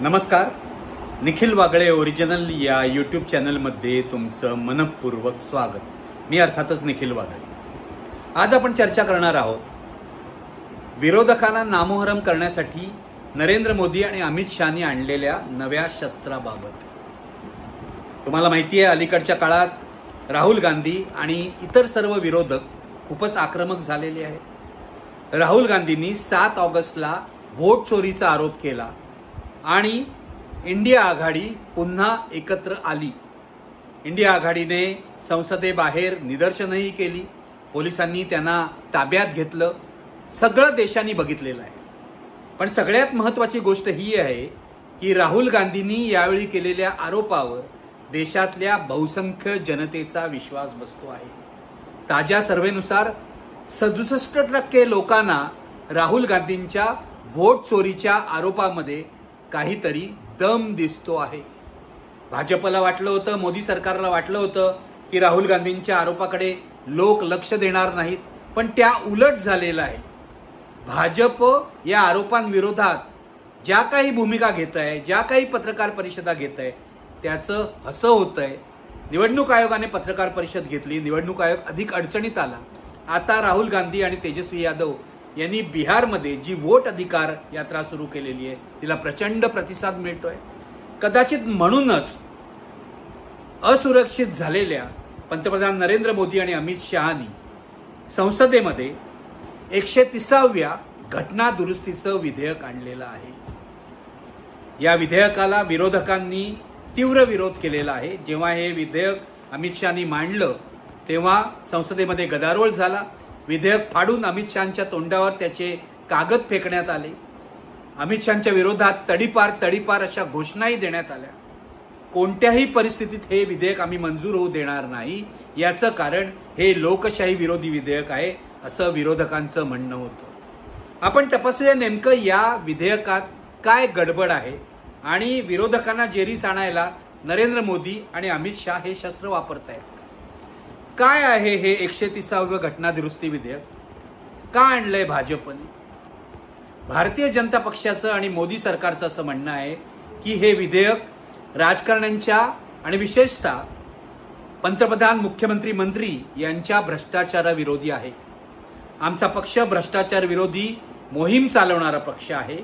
नमस्कार. निखिल वागळे ओरिजिनल या यूट्यूब चॅनलमध्ये तुमचं मनपूर्वक स्वागत. मी अर्थातच निखिल वागळे. आज आपण चर्चा करणार आहोत विरोधकांना नामोहरम करण्यासाठी नरेंद्र मोदी आणि अमित शहानी आणलेल्या नव्या शस्त्राबाबत. तुम्हाला माहिती आहे, अलीकडच्या काळात राहुल गांधी आणि इतर सर्व विरोधक खूपच आक्रमक झालेले आहेत. राहुल गांधींनी 7 ऑगस्टला व्होट चोरीचा आरोप केला आणि इंडिया आघाडी पुन्हा एकत्र आली. इंडिया आघाडीने संसदेबाहेर निदर्शनंही केली. पोलिसांनी त्यांना ताब्यात घेतलं. सगळं देशांनी बघितलेलं आहे. पण सगळ्यात महत्त्वाची गोष्ट ही आहे की राहुल गांधींनी यावेळी केलेल्या आरोपावर देशातल्या बहुसंख्य जनतेचा विश्वास बसतो आहे. ताज्या सर्व्हेनुसार 67% लोकांना राहुल गांधींच्या व्होट चोरीच्या आरोपामध्ये काहीतरी दम दिसतो आहे. भाजपला वाटलं होतं, मोदी सरकारला वाटलं होतं की राहुल गांधींच्या आरोपाकडे लोक लक्ष देणार नाहीत, पण त्या उलट झालेलं आहे. भाजप या आरोपांविरोधात ज्या काही भूमिका घेत आहे, ज्या काही पत्रकार परिषदा घेत आहे, त्याचं असं होतंय. निवडणूक आयोगाने पत्रकार परिषद घेतली. निवडणूक आयोग अधिक अडचणीत आला. आता राहुल गांधी आणि तेजस्वी यादव यांनी बिहारमध्ये जी वोट अधिकार यात्रा सुरू केलेली आहे तिला प्रचंड प्रतिसाद मिळतोय. कदाचित म्हणूनच असुरक्षित झालेल्या पंतप्रधान नरेंद्र मोदी आणि अमित शहानी संसदेमध्ये 130व्या घटना दुरुस्तीचं विधेयक आणलेलं आहे. या विधेयकाला विरोधकांनी तीव्र विरोध केलेला आहे. जेव्हा हे विधेयक अमित शहानी मांडलं तेव्हा संसदेमध्ये गदारोळ झाला. विधेयक फाडून अमित शहांच्या तोंडावर त्याचे कागद फेकण्यात आले. अमित शहांच्या विरोधात तडीपार अशा घोषणाही देण्यात आल्या. कोणत्याही परिस्थितीत हे विधेयक आम्ही मंजूर होऊ देणार नाही, याचं कारण हे लोकशाही विरोधी विधेयक आहे असं विरोधकांचं म्हणणं होतं. आपण तपासूया नेमकं या विधेयकात काय गडबड आहे आणि विरोधकांना जेरीस आणायला नरेंद्र मोदी आणि अमित शहा हे शस्त्र वापरतायत. काय आहे हे 130वं घटना दुरुस्ती विधेयक? का आणलंय भाजपने? भारतीय जनता पक्षाचं आणि मोदी सरकारचं असं म्हणणं आहे की हे विधेयक राजकारण्यांच्या आणि विशेषतः पंतप्रधान, मुख्यमंत्री, मंत्री यांच्या भ्रष्टाचाराविरोधी आहे. आमचा पक्ष भ्रष्टाचार विरोधी मोहीम चालवणारा पक्ष आहे.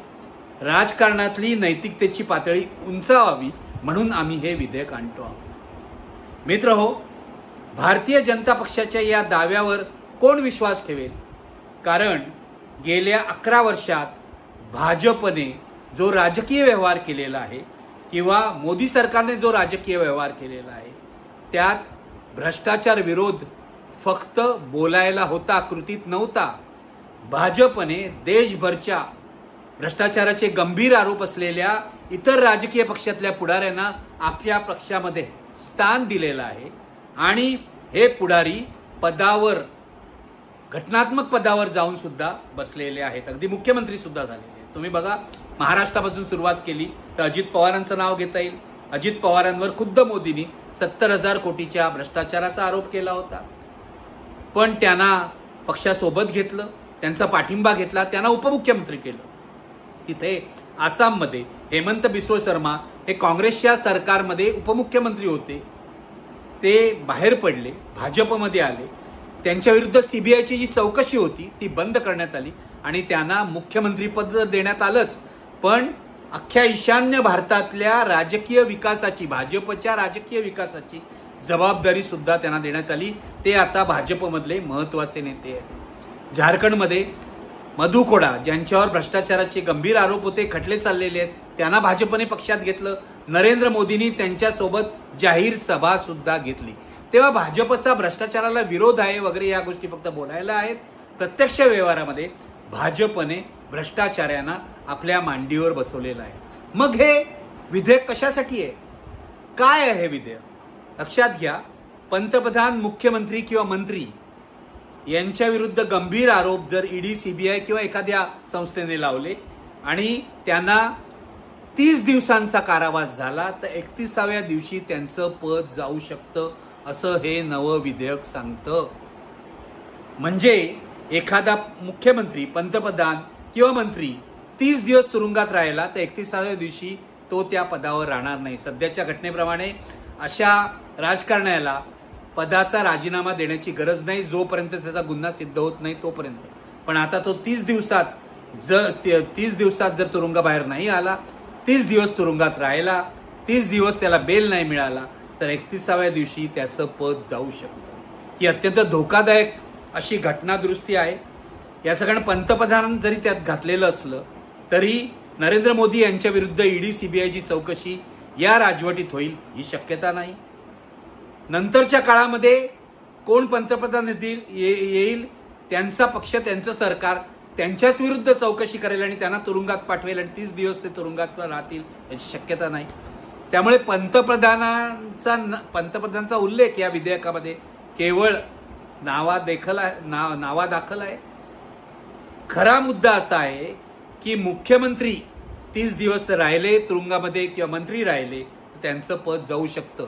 राजकारणातली नैतिकतेची पातळी उंचावावी म्हणून आम्ही हे विधेयक आणतो आहोत. मित्रहो, भारतीय जनता पक्षाच्या या दाव्यावर कोण विश्वास ठेवेल? कारण गेल्या 11 वर्षात भाजपने जो राजकीय व्यवहार केलेला आहे किंवा मोदी सरकारने जो राजकीय व्यवहार केलेला आहे त्यात भ्रष्टाचार विरोध फक्त बोलायला होता, कृतीत नव्हता. भाजपने देशभरच्या भ्रष्टाचाराचे गंभीर आरोप असलेल्या इतर राजकीय पक्षातल्या पुढाऱ्यांना आपल्या पक्षामध्ये स्थान दिलेलं आहे आणि हे पुढारी पदावर, घटनात्मक पदावर जाऊन सुद्धा बसलेले आहेत. अगदी मुख्यमंत्री सुद्धा झालेले आहेत. तुम्ही बघा, महाराष्ट्रापासून सुरुवात केली तर अजित पवारांचं नाव घेता येईल. अजित पवारांवर खुद्द मोदींनी 70,000 कोटीच्या भ्रष्टाचाराचा आरोप केला होता, पण त्यांना पक्षासोबत घेतलं, त्यांचा पाठिंबा घेतला, त्यांना उपमुख्यमंत्री केलं. तिथे आसाममध्ये हेमंत बिस्व शर्मा हे काँग्रेसच्या सरकारमध्ये उपमुख्यमंत्री होते. ते बाहेर पडले, भाजपमध्ये आले. त्यांच्या विरुद्ध सीबीआयची जी चौकशी होती ती बंद करण्यात आली आणि त्यांना मुख्यमंत्रीपद देण्यात आलंच, पण अख्ख्या ईशान्य भारतातल्या राजकीय विकासाची, भाजपच्या राजकीय विकासाची जबाबदारी सुद्धा त्यांना देण्यात आली. ते आता भाजपमधले महत्त्वाचे नेते आहेत. झारखंडमध्ये मधु कोडा, ज्यांच्यावर भ्रष्टाचाराचे गंभीर आरोप होते, खटले चाललेले आहेत, त्यांना भाजपने पक्षात घेतलं. नरेंद्र मोदींनी त्यांच्यासोबत जाहीर सभा सुद्धा घेतली. तेव्हा भाजपचा भ्रष्टाचाराला विरोध आहे वगैरे या गोष्टी फक्त बोलायला आहेत. प्रत्यक्ष व्यवहारामध्ये भाजपने भ्रष्टाचाऱ्यांना आपल्या मांडीवर बसवलेलं आहे. मग हे विधेयक कशासाठी आहे? काय आहे विधेयक? लक्षात घ्या, पंतप्रधान, मुख्यमंत्री किंवा मंत्री यांच्या विरुद्ध गंभीर आरोप जर ईडी, सीबीआय किंवा एखाद्या संस्थेने लावले आणि त्यांना 30 दिवसांचा कारावास झाला तर 31व्या दिवशी त्यांचं पद जाऊ शकतं असं हे नवं विधेयक सांगतं. म्हणजे एखादा मुख्यमंत्री, पंतप्रधान किंवा मंत्री 30 दिवस तुरुंगात राहिला तर 31व्या दिवशी तो त्या पदावर राहणार नाही. सध्याच्या घटनेप्रमाणे अशा राजकारण्याला पदाचा राजीनामा देण्याची गरज नाही जोपर्यंत त्याचा गुन्हा सिद्ध होत नाही तोपर्यंत. पण आता तो 30 दिवसात जर तुरुंगाबाहेर नाही आला, 30 दिवस तुरुंगात राहिला, 30 दिवस त्याला बेल नाही मिळाला, तर 31व्या दिवशी त्याचं पद जाऊ शकतं. ही अत्यंत धोकादायक अशी घटना दुरुस्ती आहे. या सगळ्यांना पंतप्रधान जरी त्यात घातलेलं असलं तरी नरेंद्र मोदी यांच्या विरुद्ध ईडी सीबीआयची चौकशी या राजवटीत होईल ही शक्यता नाही. नंतरच्या काळामध्ये कोण पंतप्रधान येईल, त्यांचा पक्ष, त्यांचं सरकार त्यांच्याच विरुद्ध चौकशी करेल आणि त्यांना तुरुंगात पाठवेल आणि 30 दिवस ते तुरुंगात राहतील याची शक्यता नाही. त्यामुळे पंतप्रधानांचा उल्लेख या विधेयकामध्ये केवळ नावादाखल आहे. खरा मुद्दा असा आहे की मुख्यमंत्री 30 दिवस राहिले तुरुंगामध्ये किंवा मंत्री राहिले तर त्यांचं पद जाऊ शकतं.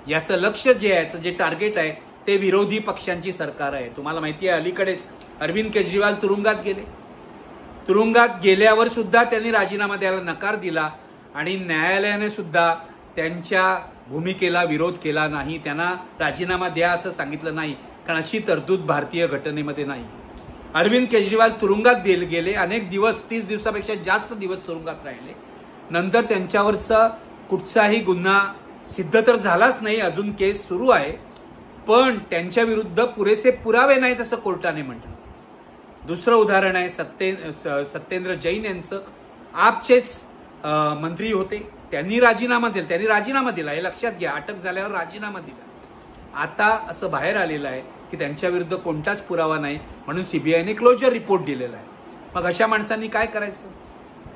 याचं लक्ष जे आहे, याचं जे टार्गेट आहे ते विरोधी पक्षांची सरकार आहे. तुम्हाला माहिती आहे अलीकडेच अरविंद केजरीवाल तुरुंगात गेले. तुरुंगात गेल्यावर सुद्धा त्यांनी राजीनामा द्यायला नकार दिला आणि न्यायालयाने सुद्धा त्यांच्या भूमिकेला विरोध केला नाही. त्यांना राजीनामा द्या असं सांगितलं नाही, कारण अशी तरतूद भारतीय घटनेमध्ये नाही. अरविंद केजरीवाल तुरुंगात गेले, अनेक दिवस, 30 दिवसापेक्षा जास्त दिवस तुरुंगात राहिले. नंतर त्यांच्यावरचा कुठचाही गुन्हा सिद्ध तर झालाच नाही, अजून केस सुरू आहे, पण त्यांच्या विरुद्ध पुरेसे पुरावे नाहीत असं कोर्टाने म्हटलं. दुसरं उदाहरण आहे सत्येंद्र जैन यांचं. आपचेच मंत्री होते, त्यांनी राजीनामा दिला, हे लक्षात घ्या. अटक झाल्यावर राजीनामा दिला. आता असं बाहेर आलेलं आहे की त्यांच्या विरुद्ध कोणताच पुरावा नाही म्हणून सीबीआयने क्लोजर रिपोर्ट दिलेला आहे. मग अशा माणसांनी काय करायचं?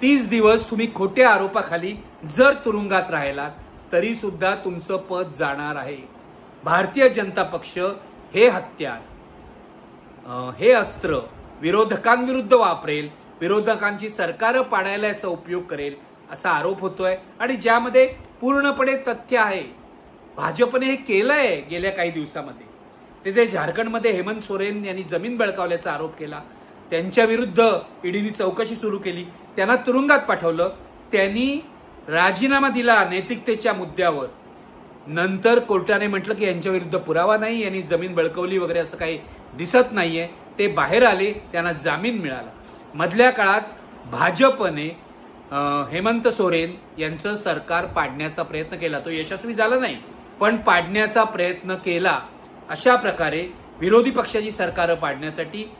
30 दिवस तुम्ही खोट्या आरोपाखाली जर तुरुंगात राहिलात तरी सुद्धा तुमचं पद जाणार आहे. भारतीय जनता पक्ष हे हत्यार, हे अस्त्र विरोधकांविरुद्ध वापरेल, विरोधकांची सरकार पाडायला याचा उपयोग करेल असा आरोप होतोय आणि ज्यामध्ये पूर्णपणे तथ्य आहे. भाजपने हे केलंय गेल्या काही दिवसामध्ये. तिथे झारखंडमध्ये हेमंत सोरेन यांनी जमीन बळकावल्याचा आरोप केला, त्यांच्या विरुद्ध ईडीने चौकशी सुरू केली, त्यांना तुरुंगात पाठवलं, त्यांनी राजीनामा दिला नैतिकतेच्या मुद्द्यावर. नंतर कोर्टाने म्हटलं की यांच्या विरुद्ध पुरावा नाही, यांनी जमीन बळकावली वगैरे असं काही दिसत नाहीये. ते बाहेर आले, त्यांना जामीन मिळाला. मधल्या काळात भाजपने हेमंत सोरेन यांचं सरकार पाडण्याचा प्रयत्न केला. तो यशस्वी झाला नाही, पण पाडण्याचा प्रयत्न केला. अशा प्रकारे विरोधी पक्षाची सरकार पाडण्यासाठी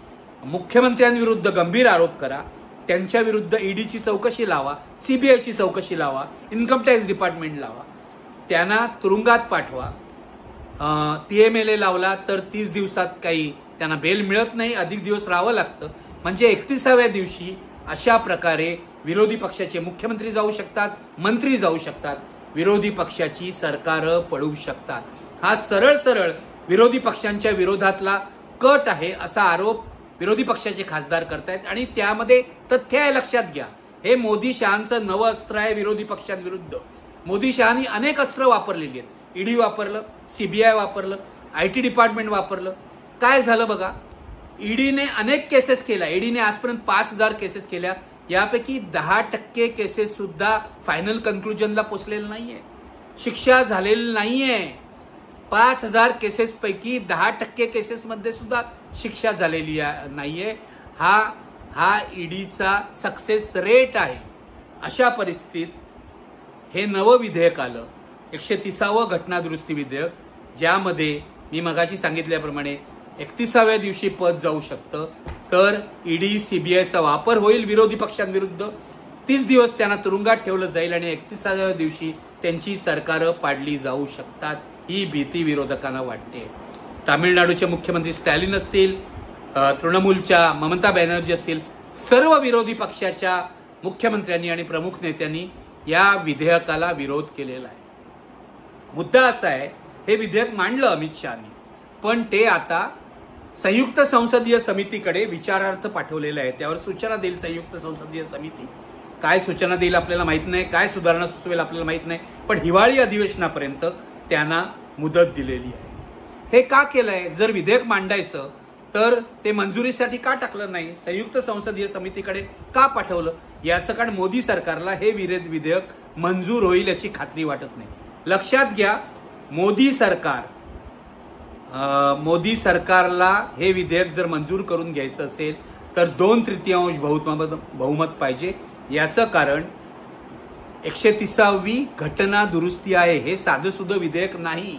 मुख्यमंत्र्यांविरुद्ध गंभीर आरोप करा, त्यांच्या विरुद्ध ईडीची चौकशी लावा, सीबीआयची चौकशी लावा, इन्कम टॅक्स डिपार्टमेंट लावा, त्यांना तुरुंगात पाठवा. PMLA लावला तर 30 दिवसात काही त्यांना बेल मिळत नाही, अधिक दिवस राहावं लागतं. म्हणजे 31व्या दिवशी अशा प्रकारे विरोधी पक्षाचे मुख्यमंत्री जाऊ शकतात, मंत्री जाऊ शकतात, विरोधी पक्षाची सरकार पडू शकतात. हा सरळ विरोधी पक्षांच्या विरोधातला कट आहे असा आरोप विरोधी पक्षाचे खासदार करतायत आणि त्यामध्ये तथ्य आहे, लक्षात घ्या. हे मोदी शहांचं नवं अस्त्र आहे विरोधी पक्षांविरुद्ध. मोदी शहांनी अनेक अस्त्र वापरलेली आहेत. ईडी वापरलं, सीबीआय वापरलं, IT डिपार्टमेंट वापरलं. काय झालं बघा, ईडीने अनेक केसेस केल्या. ईडीने आजपर्यंत 5000 केसेस केल्या, यापैकी 10% केसेस सुद्धा फायनल कन्क्लुजनला पोचलेलं नाहीये, शिक्षा झालेली नाहीये. 5000 केसेस पैकी 10% केसेसमध्ये सुद्धा शिक्षा झालेली नाहीये. हा ईडीचा सक्सेस रेट आहे. अशा परिस्थितीत हे नवं विधेयक आलं, 130वं घटना दुरुस्ती विधेयक, ज्यामध्ये मी मगाशी सांगितल्याप्रमाणे 31व्या दिवशी पद जाऊ शकतं. तर ईडी सीबीआयचा वापर होईल विरोधी पक्षांविरुद्ध, 30 दिवस त्यांना तुरुंगात ठेवलं जाईल आणि 31व्या दिवशी त्यांची सरकारं पाडली जाऊ शकतात. ही भीती विरोधकांना वाटते. तामिळनाडूचे मुख्यमंत्री स्टॅलिन असतील, तृणमूलच्या ममता बॅनर्जी असतील, सर्व विरोधी पक्षाच्या मुख्यमंत्र्यांनी आणि प्रमुख नेत्यांनी या विधेयकाला विरोध केलेला आहे. मुद्दा असा आहे, हे विधेयक मांडलं अमित शहानी, पण ते आता संयुक्त संसदीय समितीकडे विचारार्थ पाठवलेलं आहे. त्यावर सूचना देईल संयुक्त संसदीय समिती. काय सूचना देईल आपल्याला माहित नाही, काय सुधारणा सुचवेल आपल्याला माहित नाही, पण हिवाळी अधिवेशनापर्यंत त्यांना मुदत दिलेली आहे. हे का केलंय? जर विधेयक मांडायचं तर ते मंजुरीसाठी का टाकलं नाही, संयुक्त संसदीय समितीकडे का पाठवलं? याचं कारण मोदी सरकारला हे विधेयक मंजूर होईल याची खात्री वाटत नाही. लक्षात घ्या, मोदी सरकारला हे विधेयक जर मंजूर करून घ्यायचं असेल तर 2/3 बहुमत पाहिजे. याचं कारण 130वी घटना दुरुस्ती आहे. हे साधंसुधं विधेयक नाही.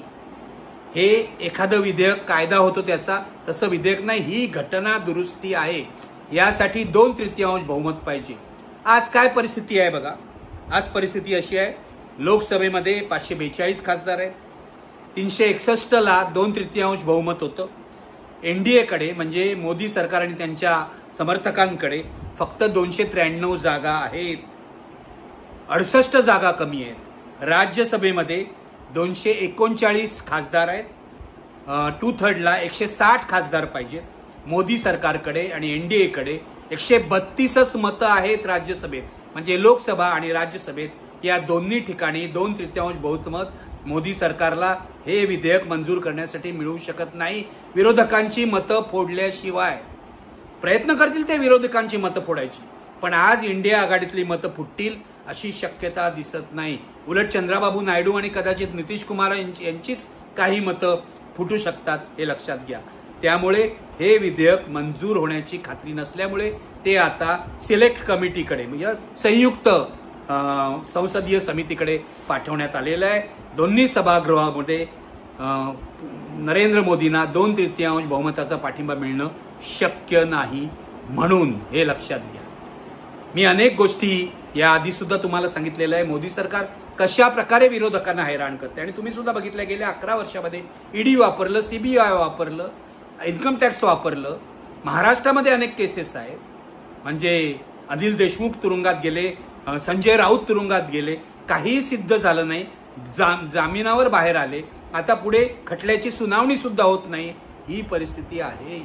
हे एखादं विधेयक कायदा होतो त्याचा, तसं विधेयक नाही. ही घटना दुरुस्ती आहे. यासाठी 2/3 बहुमत पाहिजे. आज काय परिस्थिती आहे बघा. आज परिस्थिती अशी आहे, लोकसभेमध्ये 542 खासदार आहेत. 361ला 2/3 बहुमत होतं. एनडीएकडे म्हणजे मोदी सरकार आणि त्यांच्या समर्थकांकडे फक्त 293 जागा आहेत. 68 जागा कमी आहेत. राज्यसभेमध्ये 239 खासदार आहेत. 2/3ला 160 खासदार पाहिजेत. मोदी सरकारकडे आणि एनडीएकडे 132च मतं आहेत राज्यसभेत. म्हणजे लोकसभा आणि राज्यसभेत या दोन्ही ठिकाणी 2/3 बहुमत मोदी सरकारला हे विधेयक मंजूर करण्यासाठी मिळू शकत नाही. विरोधकांची मतं फोडल्याशिवाय प्रयत्न करतील ते विरोधकांची मतं फोडायची, पण आज इंडिया आघाडीतली मतं फुटतील अशी शक्यता दिसत नाही. उलट चंद्राबाबू नायडू आणि कदाचित नितीश कुमार यांचीच काही मतं फुटू शकतात, हे लक्षात घ्या. त्यामुळे हे विधेयक मंजूर होण्याची खात्री नसल्यामुळे ते आता सिलेक्ट कमिटीकडे म्हणजे संयुक्त संसदीय समितीकडे पाठवण्यात आलेलं आहे. दोन्ही सभागृहामध्ये नरेंद्र मोदींना 2/3 बहुमताचा पाठिंबा मिळणं शक्य नाही. म्हणून हे लक्षात घ्या. मी अनेक गोष्टी या आधी सुद्धा तुम्हाला सांगितलेलं आहे. मोदी सरकार कशा प्रकारे विरोधकांना हैराण करते आणि तुम्ही सुद्धा बघितलं, गेल्या 11 वर्षामध्ये ईडी वापरलं, सीबीआय वापरलं, इन्कम टॅक्स वापरलं. महाराष्ट्रामध्ये अनेक केसेस आहेत. म्हणजे अनिल देशमुख तुरुंगात गेले, संजय राऊत तुरुंगात गेले, काहीही सिद्ध झालं नाही. जामिनावर बाहेर आले. आता पुढे खटल्याची सुनावणी सुद्धा होत नाही. ही परिस्थिती आहे.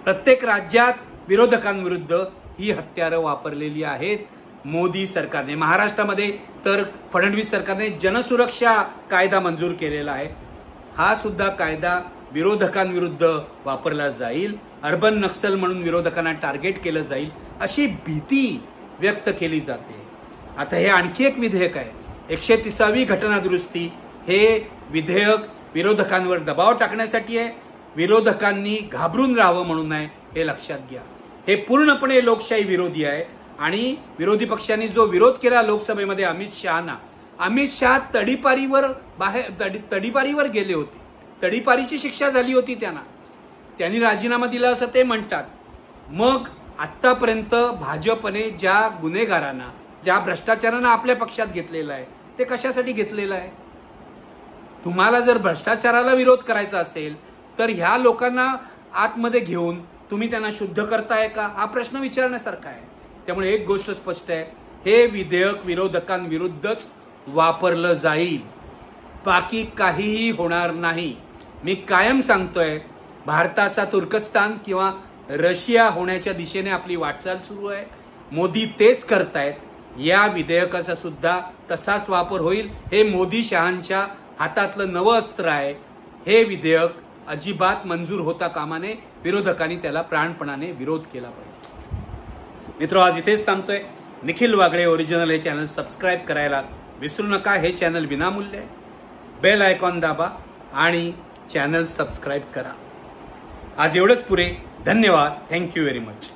प्रत्येक राज्यात विरोधकांविरुद्ध ही हत्यारं वापरलेली आहेत मोदी सरकारने. महाराष्ट्रामध्ये तर फडणवीस सरकारने जनसुरक्षा कायदा मंजूर केलेला आहे. हा सुद्धा कायदा विरोधकांविरुद्ध वापरला जाईल. अर्बन नक्सल म्हणून विरोधकांना टार्गेट केलं जाईल अशी भीती व्यक्त केली जाते. आता हे आणखी एक विधेयक आहे, 130वी घटना दुरुस्ती. हे विधेयक विरोधकांवर दबाव टाकण्यासाठी आहे. विरोधकांनी घाबरून राहावं म्हणून आहे, हे लक्षात घ्या. हे पूर्णपणे लोकशाही विरोधी आहे. आणि विरोधी पक्षांनी जो विरोध केला लोकसभेमध्ये अमित शहा तडीपारीवर गेले होते. तडीपारीची शिक्षा झाली होती त्यांनी राजीनामा दिला असं ते म्हणतात. मग आतापर्यंत भाजपने ज्या गुन्हेगारांना, ज्या भ्रष्टाचारांना आपल्या पक्षात घेतलेलं आहे ते कशासाठी घेतलेलं आहे? तुम्हाला जर भ्रष्टाचाराला विरोध करायचा असेल तर ह्या लोकांना आतमध्ये घेऊन तुम्ही त्यांना शुद्ध करताय का, हा प्रश्न विचारण्यासारखा आहे. त्यामुळे एक गोष्ट स्पष्ट आहे, हे विधेयक विरोधकांविरुद्धच वापरलं जाईल, बाकी काहीही होणार नाही. मी कायम सांगतोय, भारताचा तुर्कस्तान किंवा रशिया होण्याच्या दिशेने आपली वाटचाल सुरू आहे. मोदी तेच करतायत. या विधेयकाचा सुद्धा तसाच वापर होईल. हे मोदी शहांच्या हातातलं नवं अस्त्र आहे. हे विधेयक अजिबात मंजूर होता कामा नये. विरोधकांनी त्याला प्राणपणाने विरोध केला पाहिजे. मित्र, आज इथेच थांबतोय. निखिल वागळे ओरिजिनल हे चॅनल सबस्क्राईब करायला विसरू नका. हे चॅनल विनामूल्य आहे. बेल आयकॉन दाबा आणि चॅनल सबस्क्राईब करा. आज एवढंच पुरे. धन्यवाद. Thank you very much.